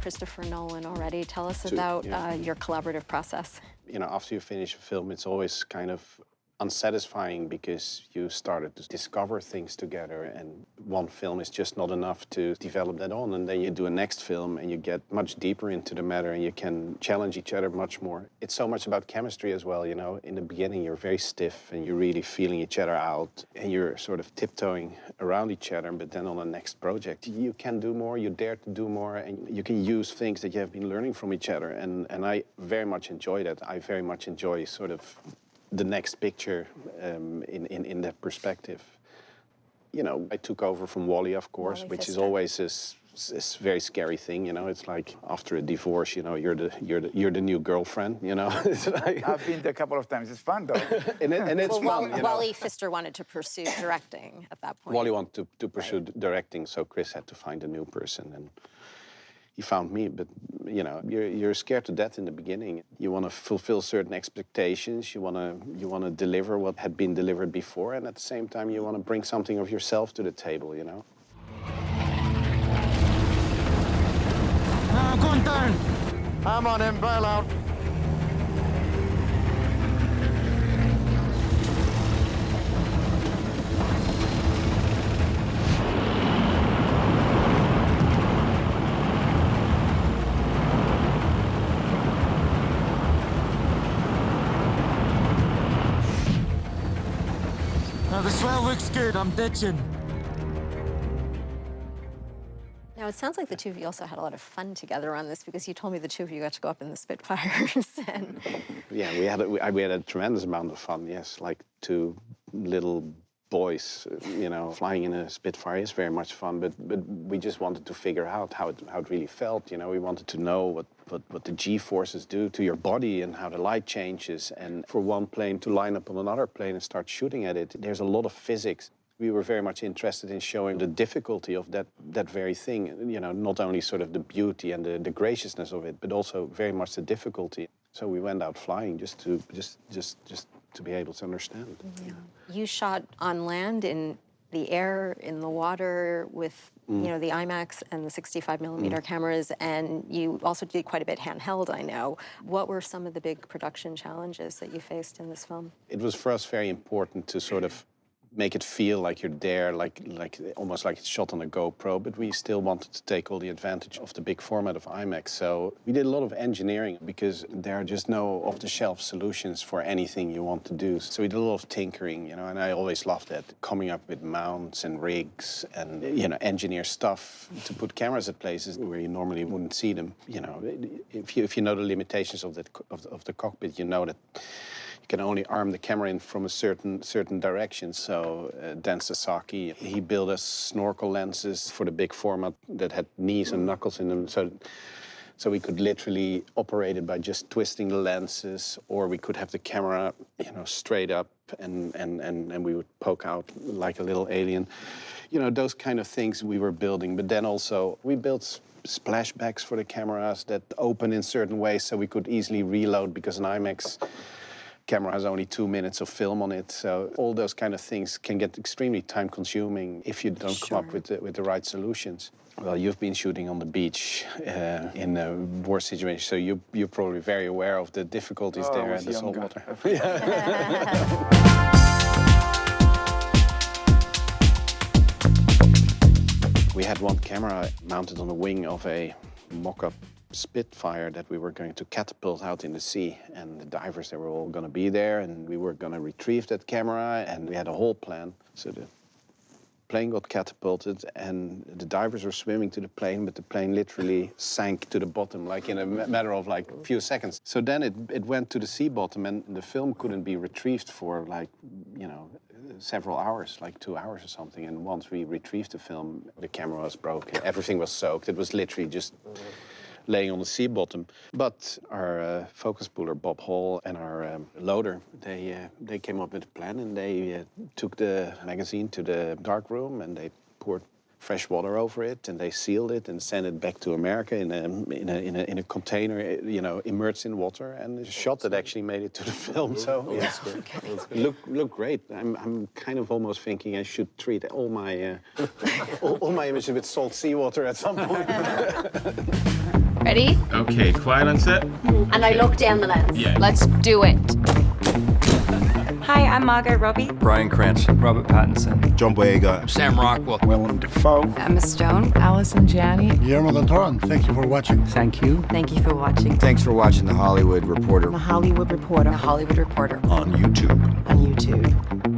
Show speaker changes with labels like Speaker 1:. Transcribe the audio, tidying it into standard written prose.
Speaker 1: Christopher Nolan already. Tell us about your collaborative process.
Speaker 2: You know, after you finish a film, it's always kind of unsatisfying because you started to discover things together, and one film is just not enough to develop that on, and then you do a next film and you get much deeper into the matter and you can challenge each other much more. It's so much about chemistry as well, you know. In the beginning you're very stiff and you're really feeling each other out and you're sort of tiptoeing around each other, but then on the next project you can do more, you dare to do more, and you can use things that you have been learning from each other, and I very much enjoy that. I very much enjoy sort of the next picture in that perspective. You know, I took over from Wally, of course, which is always this very scary thing. You know, it's like after a divorce, you know, you're the new girlfriend. You know, it's like,
Speaker 3: I've been there a couple of times. It's fun though,
Speaker 2: and it's fun. You know?
Speaker 1: Wally Pfister wanted to pursue directing at that point.
Speaker 2: Wally wanted to pursue directing, so Chris had to find a new person, and he found me. But you know, you're scared to death in the beginning. You want to fulfill certain expectations. You want to deliver what had been delivered before, and at the same time, you want to bring something of yourself to the table. You know.
Speaker 4: Going down. I'm on him. Bail out. The swell looks good. I'm ditching.
Speaker 1: Now, it sounds like the two of you also had a lot of fun together on this, because you told me the two of you got to go up in the Spitfires. And
Speaker 2: yeah, we had a tremendous amount of fun, yes. Like two little boys, you know, flying in a Spitfire is very much fun, but we just wanted to figure out how it really felt, you know. We wanted to know what the G-forces do to your body and how the light changes. And for one plane to line up on another plane and start shooting at it, there's a lot of physics. We were very much interested in showing the difficulty of that very thing, you know, not only sort of the beauty and the graciousness of it, but also very much the difficulty. So we went out flying just to be able to understand.
Speaker 1: yeah. You shot on land, in the air, in the water, with you know, the IMAX and the 65mm cameras, and you also did quite a bit handheld, I know. What were some of the big production challenges that you faced in this film?
Speaker 2: It was for us very important to sort of make it feel like you're there, like almost like it's shot on a GoPro, but we still wanted to take all the advantage of the big format of IMAX. So we did a lot of engineering, because there are just no off-the-shelf solutions for anything you want to do. So we did a lot of tinkering, you know, and I always loved that, coming up with mounts and rigs and, you know, engineer stuff to put cameras at places where you normally wouldn't see them. You know, if you know the limitations of the cockpit, you know that you can only arm the camera in from a certain direction. So Dan Sasaki, he built us snorkel lenses for the big format that had knees and knuckles in them. So we could literally operate it by just twisting the lenses, or we could have the camera, you know, straight up, and we would poke out like a little alien. You know, those kind of things we were building. But then also we built splashbacks for the cameras that open in certain ways so we could easily reload, because an IMAX camera has only 2 minutes of film on it. So all those kind of things can get extremely time-consuming if you don't come up with the right solutions. Well, you've been shooting on the beach in a war situation, so you're probably very aware of the difficulties there at the saltwater. We had one camera mounted on the wing of a mock-up Spitfire that we were going to catapult out in the sea, and the divers, they were all going to be there, and we were going to retrieve that camera, and we had a whole plan. So the plane got catapulted, and the divers were swimming to the plane, but the plane literally sank to the bottom, like in a matter of like a few seconds. So then it went to the sea bottom, and the film couldn't be retrieved for like, you know, several hours, like 2 hours or something. And once we retrieved the film, the camera was broken, everything was soaked. It was literally just laying on the sea bottom. But our focus puller, Bob Hall, and our loader, they came up with a plan, and they took the magazine to the dark room, and they poured fresh water over it, and they sealed it and sent it back to America in a container, you know, immersed in water, and a shot that actually made it to the film. So yeah, look great. I'm kind of almost thinking I should treat all my all my images with salt seawater at some point.
Speaker 5: Ready?
Speaker 2: Okay, quiet on set.
Speaker 5: And I look down the lens.
Speaker 2: Yeah.
Speaker 5: Let's do it.
Speaker 6: Hi, I'm Margot Robbie.
Speaker 7: Bryan Cranston.
Speaker 8: Robert Pattinson.
Speaker 7: John Boyega.
Speaker 8: Sam Rockwell.
Speaker 3: Willem Dafoe.
Speaker 6: Emma Stone.
Speaker 9: Allison Janney.
Speaker 10: Guillermo del Toro. Thank you for watching.
Speaker 8: Thank you.
Speaker 6: Thank you for watching.
Speaker 7: Thanks for watching The Hollywood Reporter
Speaker 9: The Hollywood Reporter.
Speaker 6: The Hollywood Reporter.
Speaker 7: on YouTube.
Speaker 9: On YouTube.